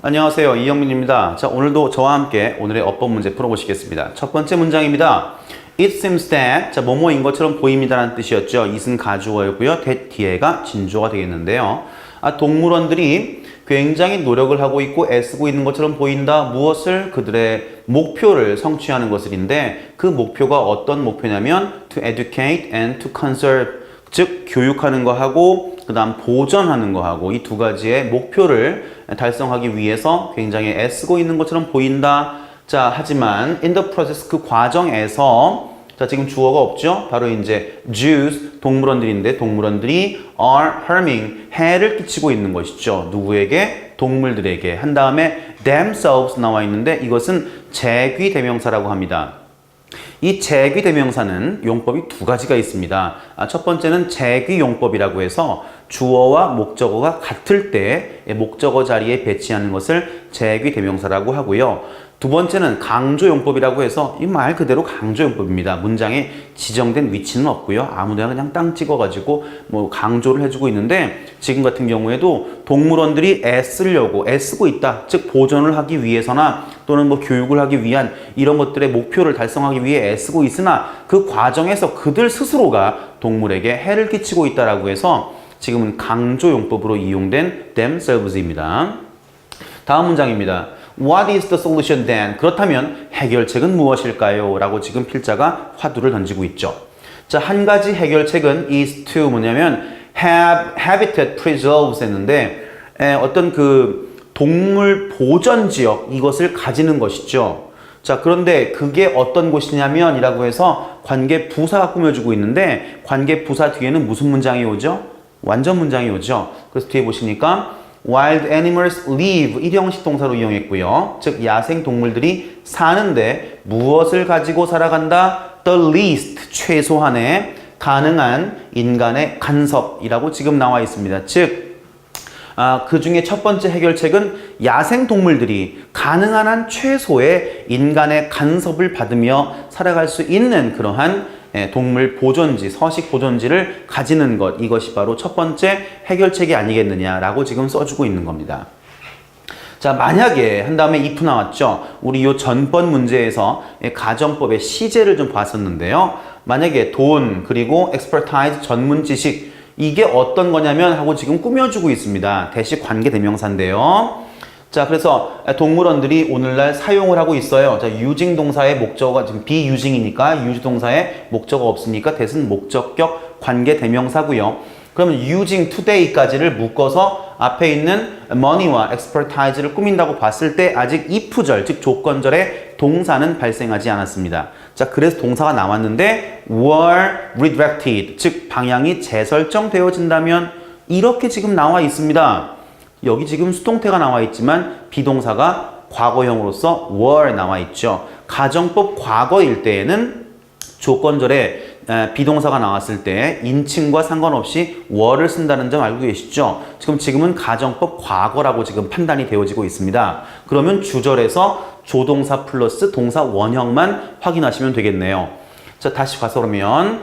안녕하세요. 이영민입니다. 자, 오늘도 저와 함께 오늘의 어법 문제 풀어보시겠습니다. 첫 번째 문장입니다. It seems that, 자, 뭐뭐인 것처럼 보입니다라는 뜻이었죠. it은 가주어였고요. that 뒤에가 진주어가 되겠는데요. 동물원들이 굉장히 노력을 하고 있고 애쓰고 있는 것처럼 보인다. 무엇을? 그들의 목표를 성취하는 것을인데 그 목표가 어떤 목표냐면 to educate and to conserve, 즉 교육하는 거하고 그 다음 보전하는 거하고 이 두 가지의 목표를 달성하기 위해서 굉장히 애쓰고 있는 것처럼 보인다. 자, 하지만 in the process, 그 과정에서, 자, 지금 주어가 없죠? 바로 이제 zoos, 동물원들인데 동물원들이 are harming, 해를 끼치고 있는 것이죠. 누구에게? 동물들에게. 한 다음에 themselves 나와 있는데 이것은 재귀 대명사라고 합니다. 이 재귀 대명사는 용법이 두 가지가 있습니다. 첫 번째는 재귀 용법이라고 해서 주어와 목적어가 같을 때 목적어 자리에 배치하는 것을 재귀 대명사라고 하고요. 두 번째는 강조 용법이라고 해서 이 말 그대로 강조 용법입니다. 문장에 지정된 위치는 없고요. 아무데나 그냥 땅 찍어가지고 뭐 강조를 해주고 있는데 지금 같은 경우에도 동물원들이 애쓰고 있다. 즉 보존을 하기 위해서나 또는 뭐 교육을 하기 위한 이런 것들의 목표를 달성하기 위해 애쓰고 있으나 그 과정에서 그들 스스로가 동물에게 해를 끼치고 있다라고 해서 지금은 강조 용법으로 이용된 themselves입니다. 다음 문장입니다. What is the solution then? 그렇다면 해결책은 무엇일까요? 라고 지금 필자가 화두를 던지고 있죠. 자, 한 가지 해결책은 is to 뭐냐면 have habitat preserves 했는데 어떤 그 동물 보전 지역 이것을 가지는 것이죠. 자, 그런데 그게 어떤 곳이냐면 이라고 해서 관계 부사가 꾸며주고 있는데 관계 부사 뒤에는 무슨 문장이 오죠? 완전 문장이 오죠. 그래서 뒤에 보시니까 Wild animals live 일형식 동사로 이용했고요. 즉 야생 동물들이 사는데 무엇을 가지고 살아간다? The least 최소한의 가능한 인간의 간섭이라고 지금 나와 있습니다. 즉 그 중에 첫 번째 해결책은 야생 동물들이 가능한 한 최소의 인간의 간섭을 받으며 살아갈 수 있는 그러한 동물 보존지, 서식 보존지를 가지는 것, 이것이 바로 첫 번째 해결책이 아니겠느냐라고 지금 써주고 있는 겁니다. 자, 만약에 한 다음에 if 나왔죠. 우리 요 전번 문제에서 가정법의 시제를 좀 봤었는데요. 만약에 돈 그리고 expertise 전문 지식 이게 어떤 거냐면 하고 지금 꾸며주고 있습니다. 대시 관계 대명사인데요. 자, 그래서 동물원들이 오늘날 사용을 하고 있어요. 자, using 동사의 목적어가 지금 be using이니까 use 동사의 목적어 없으니까 대신 목적격 관계 대명사고요. 그러면 using today까지를 묶어서 앞에 있는 money와 expertise를 꾸민다고 봤을 때 아직 if절, 즉 조건절의 동사는 발생하지 않았습니다. 자, 그래서 동사가 나왔는데 were redirected, 즉 방향이 재설정되어진다면 이렇게 지금 나와 있습니다. 여기 지금 수동태가 나와 있지만 비동사가 과거형으로서 were 나와 있죠. 가정법 과거일 때에는 조건절에 비동사가 나왔을 때 인칭과 상관없이 were를 쓴다는 점 알고 계시죠? 지금은 가정법 과거라고 지금 판단이 되어지고 있습니다. 그러면 주절에서 조동사 플러스 동사 원형만 확인하시면 되겠네요. 자, 다시 가서 그러면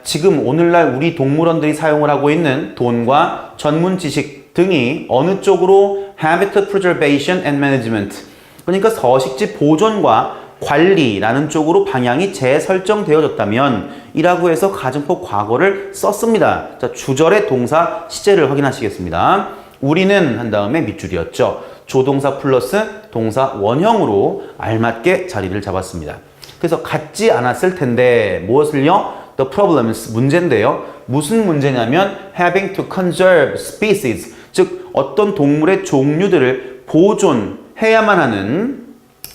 지금 오늘날 우리 동물원들이 사용을 하고 있는 돈과 전문 지식 등이 어느 쪽으로 habitat preservation and management, 그러니까 서식지 보존과 관리라는 쪽으로 방향이 재설정되어졌다면 이라고 해서 가정법 과거를 썼습니다. 자, 주절의 동사 시제를 확인하시겠습니다. 우리는 한 다음에 밑줄이었죠. 조동사 플러스 동사 원형으로 알맞게 자리를 잡았습니다. 그래서 같지 않았을 텐데 무엇을요? The problems, 문제인데요. 무슨 문제냐면 having to conserve species, 즉 어떤 동물의 종류들을 보존해야만 하는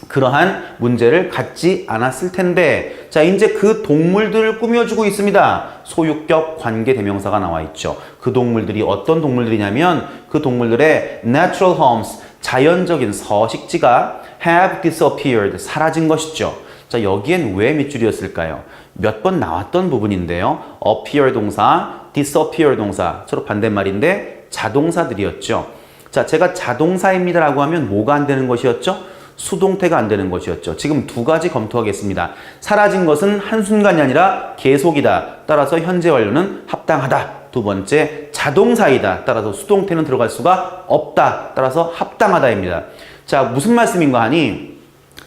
그러한 문제를 갖지 않았을 텐데, 자, 이제 그 동물들을 꾸며주고 있습니다. 소유격 관계 대명사가 나와 있죠. 그 동물들이 어떤 동물들이냐면 그 동물들의 natural homes, 자연적인 서식지가 have disappeared, 사라진 것이죠. 자, 여기엔 왜 밑줄이었을까요? 몇 번 나왔던 부분인데요. appear 동사, disappear 동사, 서로 반대말인데 자동사들이었죠. 자, 제가 자동사입니다라고 하면 뭐가 안 되는 것이었죠? 수동태가 안 되는 것이었죠. 지금 두 가지 검토하겠습니다. 사라진 것은 한순간이 아니라 계속이다. 따라서 현재 완료는 합당하다. 두 번째, 자동사이다. 따라서 수동태는 들어갈 수가 없다. 따라서 합당하다입니다. 자, 무슨 말씀인가 하니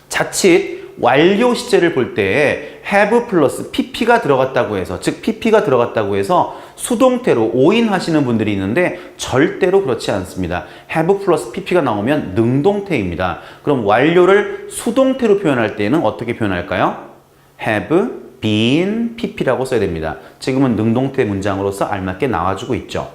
자칫 완료 시제를 볼 때에 have 플러스 pp가 들어갔다고 해서, 즉 pp가 들어갔다고 해서 수동태로 오인하시는 분들이 있는데 절대로 그렇지 않습니다. have 플러스 pp가 나오면 능동태입니다. 그럼 완료를 수동태로 표현할 때는 어떻게 표현할까요? have been pp라고 써야 됩니다. 지금은 능동태 문장으로서 알맞게 나와주고 있죠.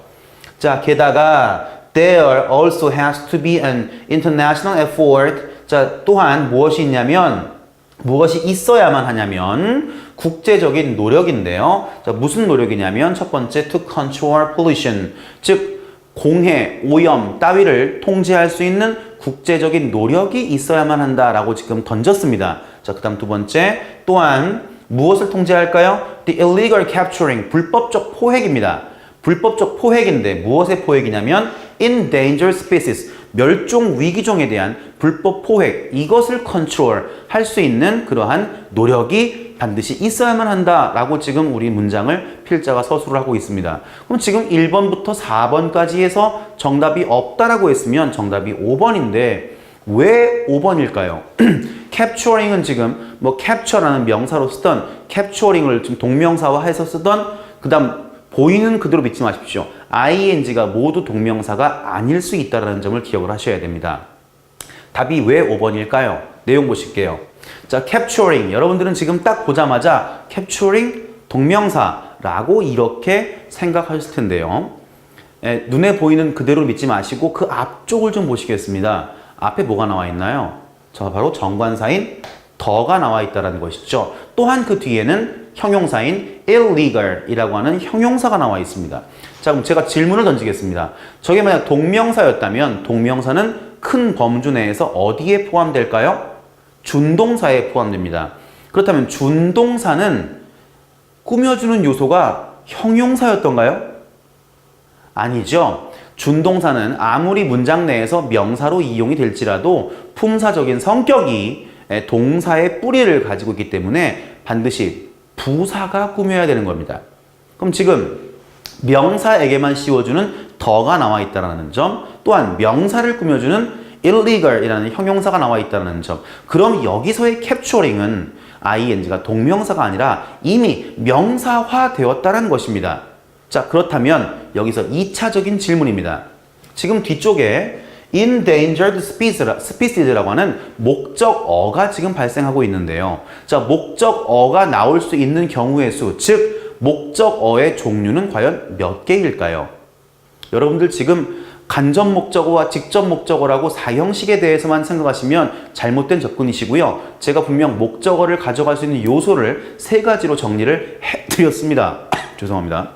자, 게다가 there also has to be an international effort. 자, 또한 무엇이 있냐면, 무엇이 있어야만 하냐면 국제적인 노력인데요. 자, 무슨 노력이냐면 첫 번째, to control pollution, 즉 공해, 오염 따위를 통제할 수 있는 국제적인 노력이 있어야만 한다라고 지금 던졌습니다. 자, 그 다음 두 번째, 또한 무엇을 통제할까요? The illegal capturing, 불법적 포획입니다. 불법적 포획인데 무엇의 포획이냐면 endangered species, 멸종 위기종에 대한 불법 포획, 이것을 컨트롤 할 수 있는 그러한 노력이 반드시 있어야만 한다라고 지금 우리 문장을 필자가 서술을 하고 있습니다. 그럼 지금 1번부터 4번까지 해서 정답이 없다라고 했으면 정답이 5번인데 왜 5번일까요? capturing은 지금 뭐 capture라는 명사로 쓰던, capturing을 지금 동명사화해서 쓰던, 그 다음 보이는 그대로 믿지 마십시오. ing가 모두 동명사가 아닐 수 있다는 점을 기억을 하셔야 됩니다. 답이 왜 5번일까요? 내용 보실게요. 자, capturing. 여러분들은 지금 딱 보자마자 capturing 동명사라고 이렇게 생각하실 텐데요. 눈에 보이는 그대로 믿지 마시고 그 앞쪽을 좀 보시겠습니다. 앞에 뭐가 나와 있나요? 저 바로 정관사인 더가 나와 있다는 것이죠. 또한 그 뒤에는 형용사인 illegal이라고 하는 형용사가 나와 있습니다. 자, 그럼 제가 질문을 던지겠습니다. 저게 만약 동명사였다면 동명사는 큰 범주 내에서 어디에 포함될까요? 준동사에 포함됩니다. 그렇다면 준동사는 꾸며주는 요소가 형용사였던가요? 아니죠. 준동사는 아무리 문장 내에서 명사로 이용이 될지라도 품사적인 성격이 동사의 뿌리를 가지고 있기 때문에 반드시 부사가 꾸며야 되는 겁니다. 그럼 지금 명사에게만 씌워주는 더가 나와 있다는 점, 또한 명사를 꾸며주는 illegal이라는 형용사가 나와 있다는 점, 그럼 여기서의 capturing은 ing가 동명사가 아니라 이미 명사화 되었다는 것입니다. 자, 그렇다면 여기서 2차적인 질문입니다. 지금 뒤쪽에 endangered species라고 하는 목적어가 지금 발생하고 있는데요. 자, 목적어가 나올 수 있는 경우의 수, 즉 목적어의 종류는 과연 몇 개일까요? 여러분들 지금 간접 목적어와 직접 목적어라고 사형식에 대해서만 생각하시면 잘못된 접근이시고요. 제가 분명 목적어를 가져갈 수 있는 요소를 3가지로 정리를 해드렸습니다. 죄송합니다.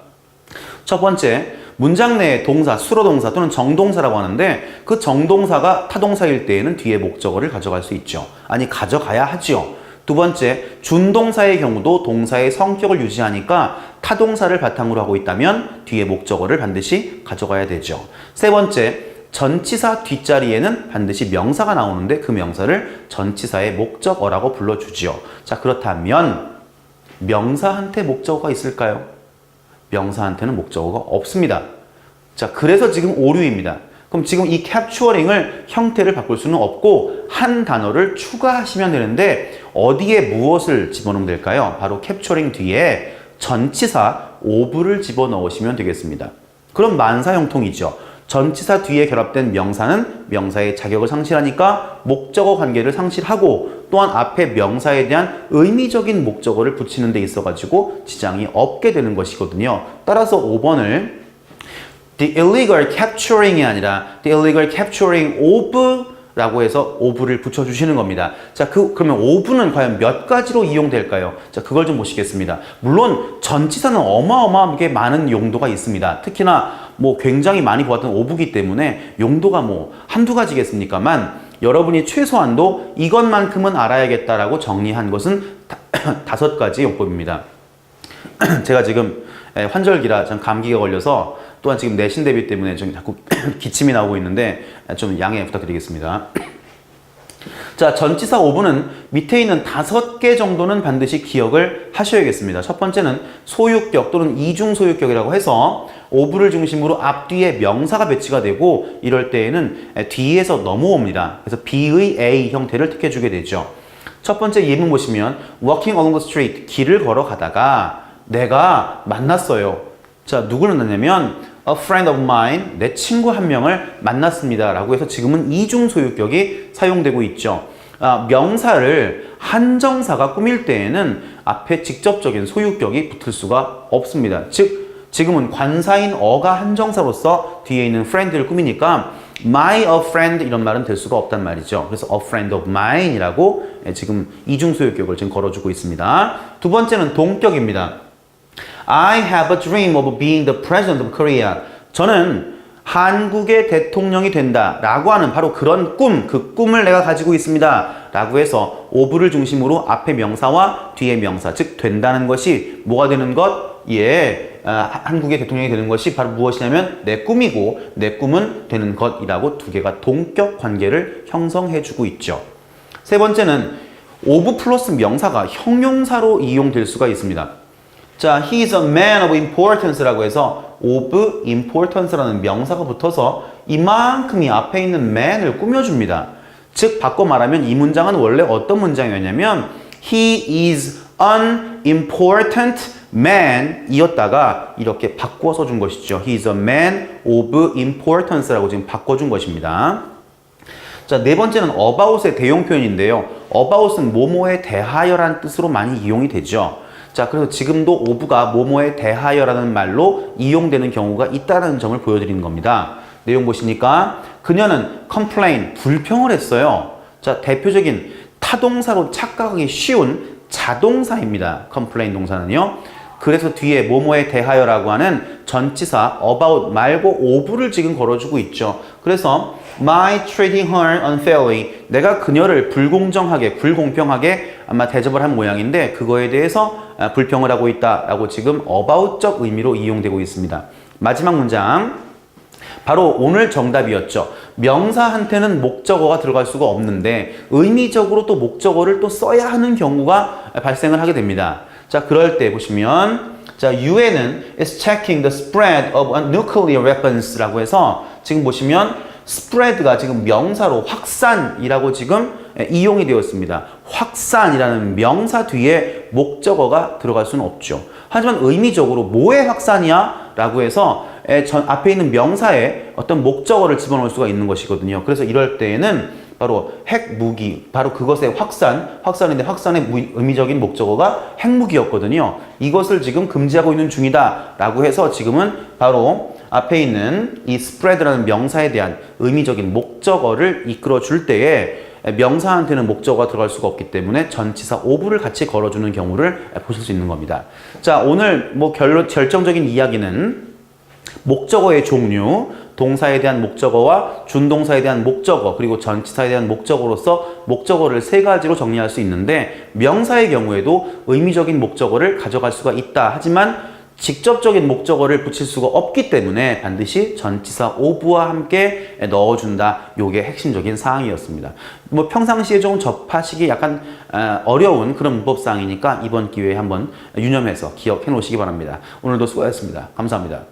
첫 번째, 문장 내에 동사, 수로동사 또는 정동사라고 하는데 그 정동사가 타동사일 때에는 뒤에 목적어를 가져갈 수 있죠. 아니, 가져가야 하죠. 두 번째, 준동사의 경우도 동사의 성격을 유지하니까 타동사를 바탕으로 하고 있다면 뒤에 목적어를 반드시 가져가야 되죠. 세 번째, 전치사 뒷자리에는 반드시 명사가 나오는데 그 명사를 전치사의 목적어라고 불러주지요. 자, 그렇다면 명사한테 목적어가 있을까요? 명사한테는 목적어가 없습니다. 자, 그래서 지금 오류입니다. 그럼 지금 이 capturing을 형태를 바꿀 수는 없고 한 단어를 추가하시면 되는데 어디에 무엇을 집어넣으면 될까요? 바로 capturing 뒤에 전치사 of를 집어넣으시면 되겠습니다. 그럼 만사 형통이죠. 전치사 뒤에 결합된 명사는 명사의 자격을 상실하니까 목적어 관계를 상실하고 또한 앞에 명사에 대한 의미적인 목적어를 붙이는 데 있어가지고 지장이 없게 되는 것이거든요. 따라서 5번을 the illegal capturing이 아니라 the illegal capturing of 라고 해서 of를 붙여주시는 겁니다. 자, 그러면 of는 과연 몇 가지로 이용될까요? 자, 그걸 좀 보시겠습니다. 물론 전치사는 어마어마하게 많은 용도가 있습니다. 특히나 뭐 굉장히 많이 보았던 of이기 때문에 용도가 뭐 한두 가지겠습니까만 여러분이 최소한도 이것만큼은 알아야겠다라고 정리한 것은 5가지 용법입니다. 제가 지금 환절기라 전 감기가 걸려서 또한 지금 내신 대비 때문에 좀 자꾸 기침이 나오고 있는데 좀 양해 부탁드리겠습니다. 자, 전치사 오브는 밑에 있는 5개 정도는 반드시 기억을 하셔야겠습니다. 첫 번째는 소유격 또는 이중 소유격이라고 해서 오브를 중심으로 앞뒤에 명사가 배치가 되고 이럴 때에는 뒤에서 넘어옵니다. 그래서 B의 A 형태를 택해주게 되죠. 첫 번째 예문 보시면 walking along the street, 길을 걸어가다가 내가 만났어요. 자, 누구를 만났냐면 a friend of mine, 내 친구 한 명을 만났습니다. 라고 해서 지금은 이중 소유격이 사용되고 있죠. 명사를 한정사가 꾸밀 때에는 앞에 직접적인 소유격이 붙을 수가 없습니다. 즉, 지금은 관사인 어가 한정사로서 뒤에 있는 friend를 꾸미니까 my a friend 이런 말은 될 수가 없단 말이죠. 그래서 a friend of mine 이라고 지금 이중 소유격을 지금 걸어주고 있습니다. 두 번째는 동격입니다. I have a dream of being the president of Korea. 저는 한국의 대통령이 된다 라고 하는 바로 그런 꿈, 그 꿈을 내가 가지고 있습니다 라고 해서 of를 중심으로 앞에 명사와 뒤에 명사, 즉 된다는 것이 뭐가 되는 것? 한국의 대통령이 되는 것이 바로 무엇이냐면 내 꿈이고 내 꿈은 되는 것이라고 두 개가 동격 관계를 형성해주고 있죠. 세 번째는 of 플러스 명사가 형용사로 이용될 수가 있습니다. 자, he is a man of importance라고 해서 of importance라는 명사가 붙어서 이만큼이 앞에 있는 man을 꾸며줍니다. 즉, 바꿔 말하면 이 문장은 원래 어떤 문장이었냐면 he is an important man 이었다가 이렇게 바꿔서 준 것이죠. He is a man of importance라고 지금 바꿔준 것입니다. 자, 네 번째는 about의 대용 표현인데요. about은 뭐뭐에 대하여라는 뜻으로 많이 이용이 되죠. 자, 그래서 지금도 of가 뭐뭐에 대하여라는 말로 이용되는 경우가 있다는 점을 보여드리는 겁니다. 내용 보시니까 그녀는 complain, 불평을 했어요. 자, 대표적인 타동사로 착각하기 쉬운 자동사입니다. complain 동사는요. 그래서 뒤에 뭐뭐에 대하여라고 하는 전치사 about 말고 of를 지금 걸어주고 있죠. 그래서 my treating her unfairly, 내가 그녀를 불공정하게, 불공평하게 아마 대접을 한 모양인데 그거에 대해서 불평을 하고 있다라고 지금 about적 의미로 이용되고 있습니다. 마지막 문장, 바로 오늘 정답이었죠. 명사한테는 목적어가 들어갈 수가 없는데 의미적으로 또 목적어를 또 써야 하는 경우가 발생을 하게 됩니다. 자, 그럴 때 보시면 자, UN은 is checking the spread of nuclear weapons라고 해서 지금 보시면 spread가 지금 명사로 확산이라고 지금 이용이 되었습니다. 확산이라는 명사 뒤에 목적어가 들어갈 수는 없죠. 하지만 의미적으로 뭐의 확산이야? 라고 해서 앞에 있는 명사에 어떤 목적어를 집어넣을 수가 있는 것이거든요. 그래서 이럴 때에는 바로 핵무기, 바로 그것의 확산인데 확산의 의미적인 목적어가 핵무기였거든요. 이것을 지금 금지하고 있는 중이다 라고 해서 지금은 바로 앞에 있는 이 spread라는 명사에 대한 의미적인 목적어를 이끌어 줄 때에 명사한테는 목적어가 들어갈 수가 없기 때문에 전치사 of를 같이 걸어주는 경우를 보실 수 있는 겁니다. 자, 오늘 결정적인 이야기는 목적어의 종류, 동사에 대한 목적어와 준동사에 대한 목적어, 그리고 전치사에 대한 목적어로서 목적어를 세 가지로 정리할 수 있는데 명사의 경우에도 의미적인 목적어를 가져갈 수가 있다. 하지만 직접적인 목적어를 붙일 수가 없기 때문에 반드시 전치사 of와 함께 넣어준다. 요게 핵심적인 사항이었습니다. 뭐 평상시에 좀 접하시기 약간 어려운 그런 문법사항이니까 이번 기회에 한번 유념해서 기억해 놓으시기 바랍니다. 오늘도 수고하셨습니다. 감사합니다.